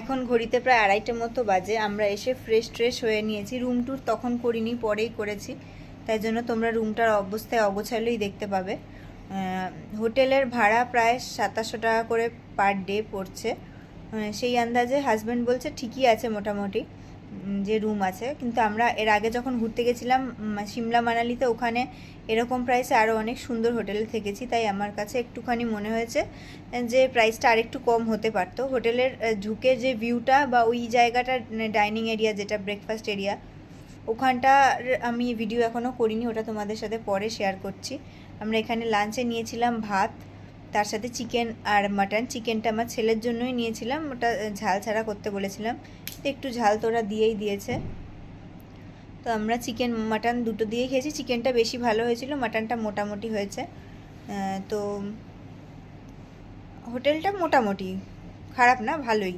এখন ঘড়িতে প্রায় 2:30টার মতো বাজে। আমরা এসে ফ্রেশ হয়ে নিয়েছি। রুম ট্যুর তখন করিনি, পরেই করেছি, তাই জন্য তোমরা রুমটার অবস্থায় অগোছালোই দেখতে পাবে। হোটেলের ভাড়া প্রায় 2700 টাকা করে পার ডে পড়ছে। সেই আন্দাজে হাজব্যান্ড বলছে ঠিকই আছে মোটামুটি যে রুম আছে, কিন্তু আমরা এর আগে যখন ঘুরতে গেছিলাম সিমলা মানালিতে, ওখানে এরকম প্রাইসে আরও অনেক সুন্দর হোটেলে থেকেছি, তাই আমার কাছে একটুখানি মনে হয়েছে যে প্রাইসটা আরেকটু কম হতে পারতো। হোটেলের ঢুকে যে ভিউটা বা ওই জায়গাটা, ডাইনিং এরিয়া যেটা ব্রেকফাস্ট এরিয়া, ওখানটা আমি ভিডিও এখনও করিনি, ওটা তোমাদের সাথে পরে শেয়ার করছি। আমরা এখানে লাঞ্চে নিয়েছিলাম ভাত, তার সাথে চিকেন আর মাটন। চিকেনটা আমার ছেলের জন্যই নিয়েছিলাম, ওটা ঝাল ছাড়া করতে বলেছিলাম, তো একটু ঝাল তো ওরা দিয়েই দিয়েছে। তো আমরা চিকেন মাটন দুটো দিয়েই খেয়েছি। চিকেনটা বেশি ভালো হয়েছিল, মাটনটা মোটামুটি হয়েছে। তো হোটেলটা মোটামুটি খারাপ না, ভালোই।